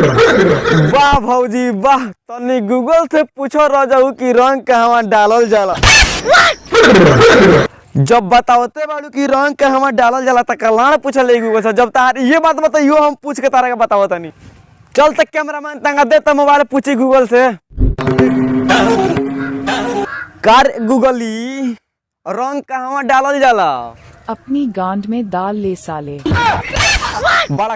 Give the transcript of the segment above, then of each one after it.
वाह भौजी वाह, तनी गूगल से पूछो रजाऊ कि रंग कहवा डालल जाला। जब बतावते बाड़ू कि रंग कहवा डालल जाला त कलाण पूछल गूगल से। जब तार ये बात बताइयो हम पूछ के तारा के बतावतनी। चल तक कैमरामैन तंगा दे त मोबाइल पूछी गूगल से। कार गूगली रंग कहवा डालल जाला? अपनी गांड में डाल ले साले। बड़ा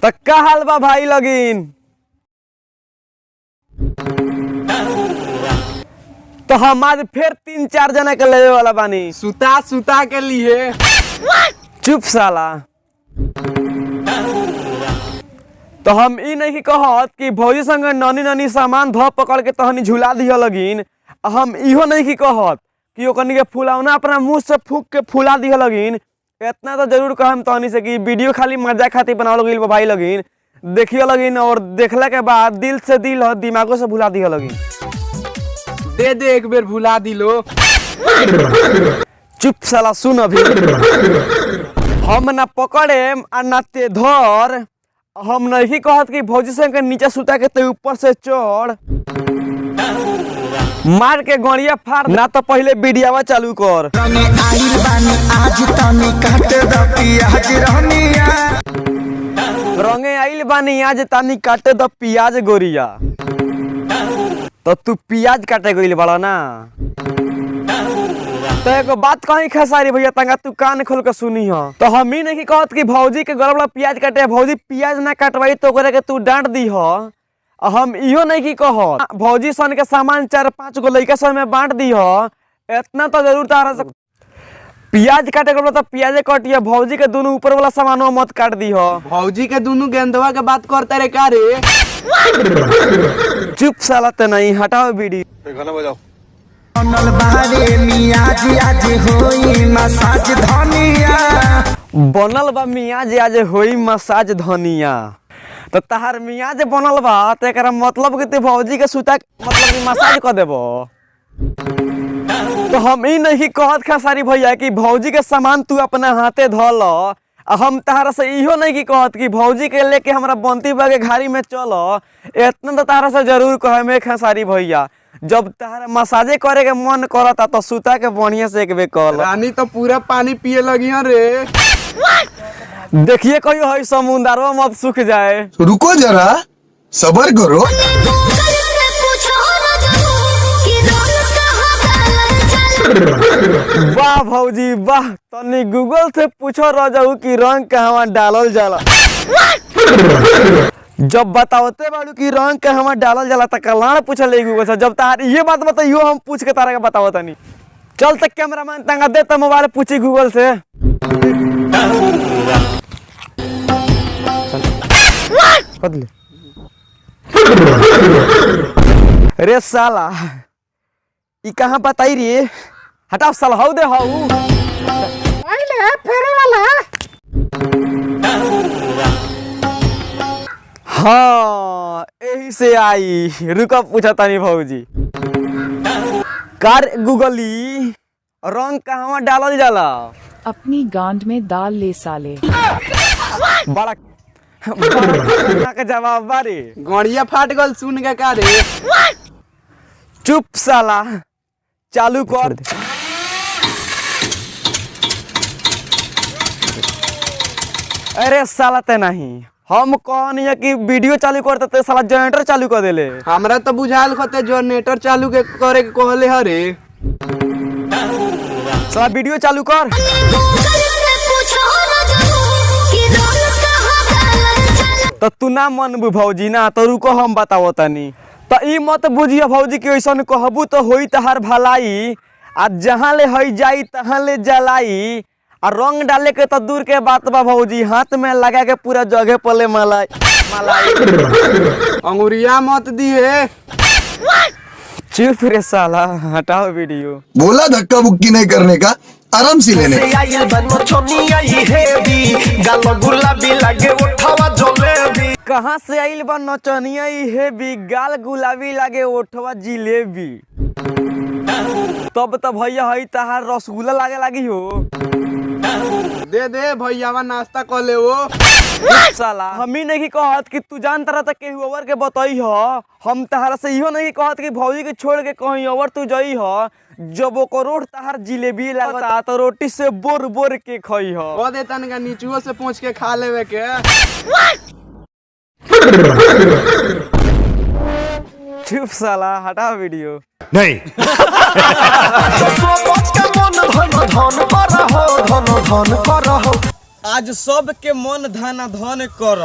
तो का हाल बा भाई लगिन? तो हम आज फिर 3-4 जना के लेवे वाला बानी। सुता सुता के लिए चुप साला। तो हम ई नहीं कहत कि भौजी संग ननी ननी सामान ध पकड़ के तहनी झुला दिया लगिन। हम इहो नहीं कहत कि ओकनी के फुलावना अपना मुंह से फूक के फुला दिया लगिन। इतना तो जरूर कहम तहनी से कि वीडियो खाली मजा खातिर बनावल गइल बा भाई लगिन। देखिए लगिन और देखला के बाद दिल से दिल ह दिमागो से भुला दिया लगिन। दे दे एक बेर भुला दिलो। चुप साला सुन अभी। हम ना पकड़े आ ना ते धर। हम नहीं कहत कि भौजी संग के नीचे सुता के ते ऊपर से चढ़ मार के गड़िया फाड़ ना। तो पहले वीडियोवा चालू कर। रंगे आइल बानी आज तानी काटे द पियाज गोरिया। तो तू पियाज काटे गइल बड़ा ना। तो एगो बात कहीं खेसारी भैया तंगा तू कान खोल के सुनी हो। तो हम ही नहीं कहत कि भौजी के गरबला पियाज काटे। भौजी पियाज ना काटवाई तो ओकरे के तू डांट दी हो। हम इहो नहीं की कहत भौजी सन के सामान 4-5 गो लइका सन में बांट दी हो। इतना तो जरूर तारा से पियाज काटे के तो पियाजे काटिए। भौजी के दोनों ऊपर वाला सामानो मत काट दी हो। भौजी के दोनों गेंदवा के बात करते रे का रे? चुप साला ते नहीं हटाओ बीड़ी। गाना बजाओ। बनल बा मियाज आज होई मसाज धनिया। तो तहार मियाज बनल बा तो एकरा मतलब कि तू भौजी के सुता मतलब कि मसाज कर देबो। तो हम ई नहीं कहत खेसारी भैया कि भौजी के सामान तू अपना हाथे धल। हम तहरा से इहो नहीं कि कहत कि भौजी के लेके हमरा बंती बा के घारी में चल। इतना तो तहरा से जरूर कहे में खेसारी भैया। जब तहरा मसाजे करे के मन करता तो सुता के बढ़िया से एक बे कर। रानी तो पूरा पानी पिए लगी रे। देखिए कहियो है समुंदरवा मत सूख जाए। रुको जरा सबर करो। वाह भौजी वाह, तनी गूगल से पूछो रजाऊ कि रंग कहवा डालल जाला। जब बतावते बाड़ू कि रंग कहवा डालल जाला त कलाण पूछल गूगल से। जब तार ये बात बताइयो हम पूछ के तारा के बतावतनी। चल तक कैमरामैन तंगा दे त मोबाइल पूछी गूगल से। रे साला ई कहाँ बताई रे? हटाओ साला हाउ दे हाउ। आइले फेरे वाला। हाँ यही से आई। रुका पूछा तानी भौजी। कार गूगली रंग कहवा डालल जाला? अपनी गांड में डाल ले साले। बड़ा के जवाब बारे। गड़िया फाट गल सुन के का रे? चुप साला चालू कर। अरे साला ते नहीं हम कहनी है कि वीडियो चालू करते ते साला जनरेटर चालू कर देले। हमरा तो बुझाल खते जनरेटर चालू के करे के कहले हरे। साला वीडियो चालू कर। तो तू ना मन भौजी ना तो रुको हम बताओ तनी। तो ई मत बुझिए भौजी कि ऐसन कहबू तो होई तहार भलाई। आ जहाँ ले हई जाई तहाँ ले जलाई। आ रंग डाले के तो दूर के बात बा भौजी, हाथ में लगा के पूरा जगह पले मलाई मलाई। अंगुरिया मत दिए। चुप रे साला हटाओ वीडियो। बोला धक्का बुक्की नहीं करने का, आराम से लेने। कहाँ से आइल बा नचनिया हे भी गाल गुलाबी लागे ओठवा जिलेबी। तब तो भैया हई तहार रसगुल्ला लागे लागी हो। दे दे भैया नाश्ता कर ले वो। साला हम ही नहीं कहत कि तू जानता रहा केहू और के बतई हो। हम तहरा से इहो नहीं कहत कि भौजी के छोड़ के कहीं और तू जई हो। जब ओकर रोट तहार जिलेबी लगता तो रोटी से बोर बोर के खई हो। कह दे तनका नीचुओ से पूछ के खा लेवे के। चुप साला हटा वीडियो। नहीं। आज सब के मन धना धन कर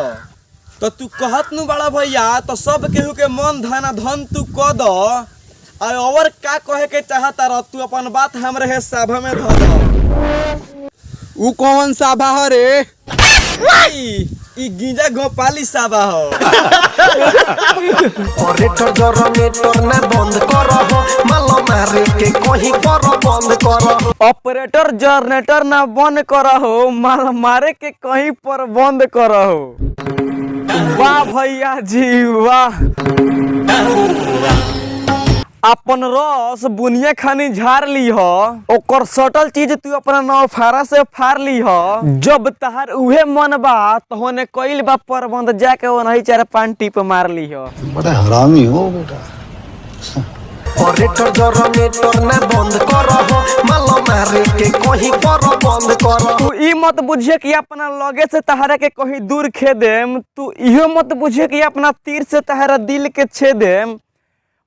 तो तू कहत नु बड़ा भैया तो सब केहू के मन धना धन तू क द और का कहे के चाहता रह तू अपन बात हमरे है सभा में धो दो। ऊ कौन साभा हो रे? ई गिजा गोपाली साबा हो। ऑपरेटर जनरेटर ना बंद करो मालो मारे के कहीं करो बंद करो। ऑपरेटर जनरेटर ना बंद करहो माल मारे के कहीं पर बंद करहो। वाह भैया जी वाह। अपन रस बुनिया खानी झाड़ ली हो ओकर सटल चीज तू अपना नौफारा से फाड़ ली हो। जब तहार उहे मन बा तो होने कइल बा प्रबंध जाके वो नहीं चार पान टिप मार ली हो। बड़ा हरामी हो बेटा। ऑपरेटर जनरेटर ना बंद करो मालो मारे के कहीं करो बंद करो। तू ई मत बुझे कि अपना लगे से तहरा के कहीं दूर खे देम। तू इहो मत बुझे कि अपना तीर से तहरा दिल के छे देम।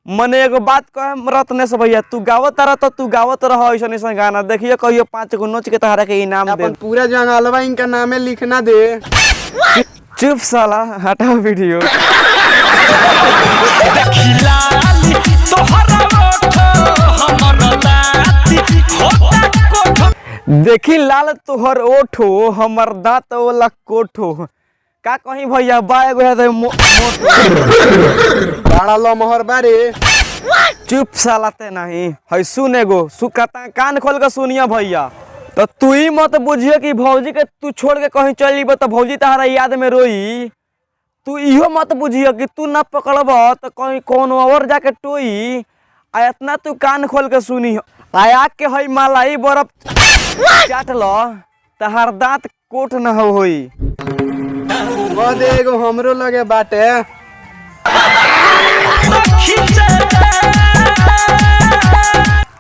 मने एगो बात कहे रत्नेश भैया तू गावत रह तो तू गावत रह ऐसा ऐसा गाना देखिए कहियो 5 गो नोच के तहरा के इनाम दे। अपन पूरा जंगलवा इनका नामे लिखना दे। चुप साला हटा वीडियो। देखी लाल तोहर ओठो हमर दांत वाला कोठो। का कहीं भैया बा एगो है बड़ा लमहर बारे। चुप साला ते नहीं है सुन एगो सुकता कान खोल के सुनिया भैया। तो तू ही मत बुझिए कि भौजी के तू छोड़ के कहीं चल जीब तो भौजी तहरा याद में रोई। तू इहो मत बुझिए कि तू ना पकड़ब तो कहीं कौन और जाके टोई। आ इतना तू कान खोल के सुनी आया के हई मलाई बर्फ चाट लो तहार दांत कोट न होई। कह दे एगो हमरो लगे बाटे।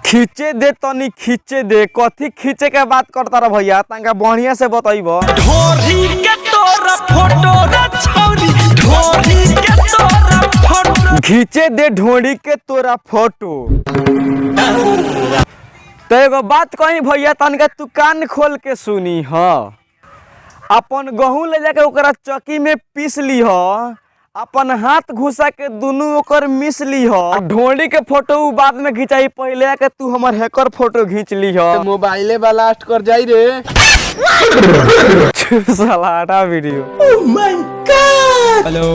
खींचे दे तनी खींचे दे कथी खींचे के बात करता रह भैया तंका बढ़िया से बताइबो। खींचे दे ढोड़ी के तोरा फोटो। तो एगो बात कही भैया तनका तू कान खोल के सुनी ह। अपन गहूं ले जाके ओकरा चक्की में पीस ली हो। अपन हाथ घुसा के दोनों ओकर मिस ली हो। ढोड़ी के फोटो बाद में खिंचाई पहले के तू हमर हैकर फोटो खींच ली हो। मोबाइले ब्लास्ट कर जाई रे। साला हटा वीडियो। हेलो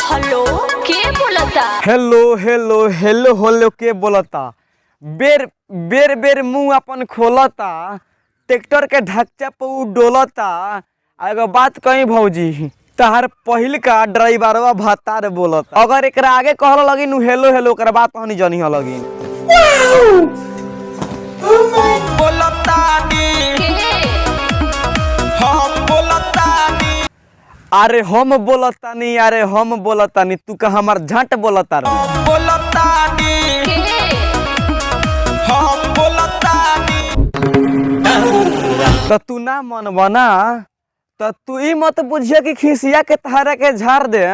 हेलो के बोलता? हेलो हेलो हेलो हेलो के बोलता? बेर बेर बेर मुंह अपन खोलता ट्रैक्टर के ढक्चा पे उ डोलता। एगो बात कही भौजी तहार पहिल का ड्राइवरवा भातार बोलता। अगर एकरा आगे कहल लगिन हेलो हेलो ओकरा बात कहनी जनी लगिन। अरे हम बोलतानी अरे हम बोलतानी तू का हमार झट बोलता तो तू ना मन बना तो तू ई मत बुझिए कि खिसिया के तहरा के झाड़ दे।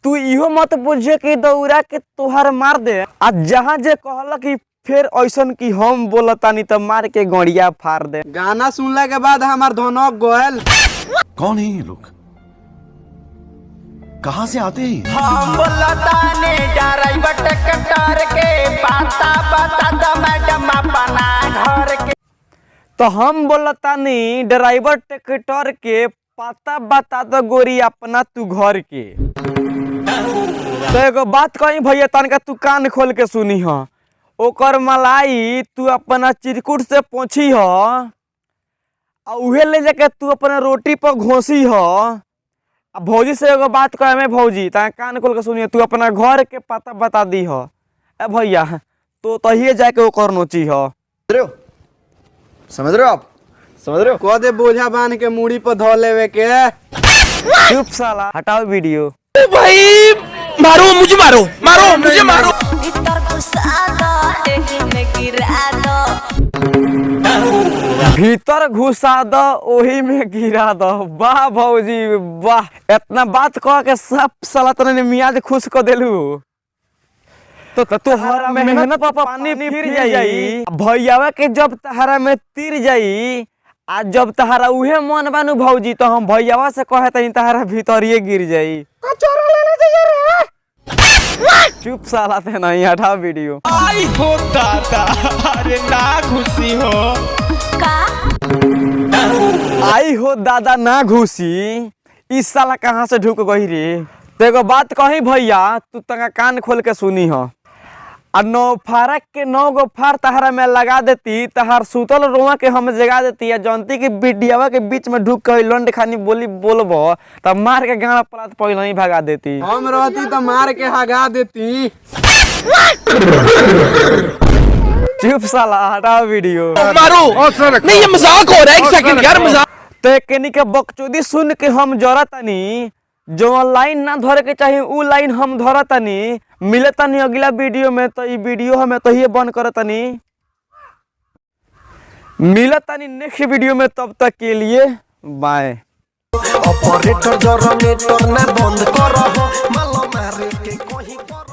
तू इहो मत बुझिए कि दौड़ा के तोहार मार दे। आ जहाँ जे कहल कि फिर ऐसन कि हम बोलतानी तो मार के गड़िया फाड़ दे। गाना सुनला के बाद हमार धनक गोयल। कौन है ये लोग? कहाँ से आते हैं? हम बोलतानी ड्राइवर ट्रैक्टर के पाता बता द मैडम अपना घर के। तो हम बोलतानी ड्राइवर ट्रैक्टर के पता बता दो गोरी अपना तू घर के। तो एगो बात कही भैया तनका तू कान खोल के सुनी ह। ओकर मलाई तू अपना चिरकुट से पोछी ह आ उहे ले जाके तू अपना रोटी पर घोसी ह। आ भौजी से एगो बात कहे में भौजी ता कान खोल के सुनिए तू अपना घर के पता बता दी ह। ए भैया तो तहिए जाके ओकर नोची ह। समझ रहे हो आप? समझ रहे हो? कह दे बोझा बांध के मूड़ी पर धो लेवे के। चुप साला, हटाओ वीडियो। भीतर घुसा दो ओही में गिरा दो। वाह भौजी वाह, इतना बात कह के सब साला तने मियाज खुश कर देलू। तो तोहरा मेहनत पर पानी फिर जाई। भैयावा के जब तहरा में तीर जाई, आज जब तहरा उहे मन बानू भौजी, तो हम भैयावा से कहे तनी तहरा भीतरिए गिर जाई। चुप साला थे नहीं, हटाओ वीडियो। आई हो दादा, अरे ना खुशी हो आई हो दादा ना घुसी, इस साला कहाँ से ढुक गई रे। तो एगो बात कही भैया, तू तंगा कान खोल के सुनी हो। और 9 फारक के 9 गो फार तहरा में लगा देती, तहार सुतल रोआ के हम जगा देती। या जनती की बिटियावा के बीच में ढुक के लंड खानी बोली बोलबो तब मार के गाना पलात पहले ही भगा देती। हम रहती तो मार के हगा देती। चुप साला, हटाओ वीडियो। नहीं ये मजाक हो रहा है, एक सेकंड यार मजाक। तो कनी के बकचोदी सुन के हम जरा तनी, जो लाइन ना धरे के चाहिए उ लाइन हम धरा तनी। मिले तनी अगला वीडियो में, तो ये वीडियो हमें तो ये बंद कर तनी। मिले तनी नेक्स्ट वीडियो में, तब तक के लिए बाय। ऑपरेटर जनरेटर ना बंद करो, मालो मारे के कोई करो।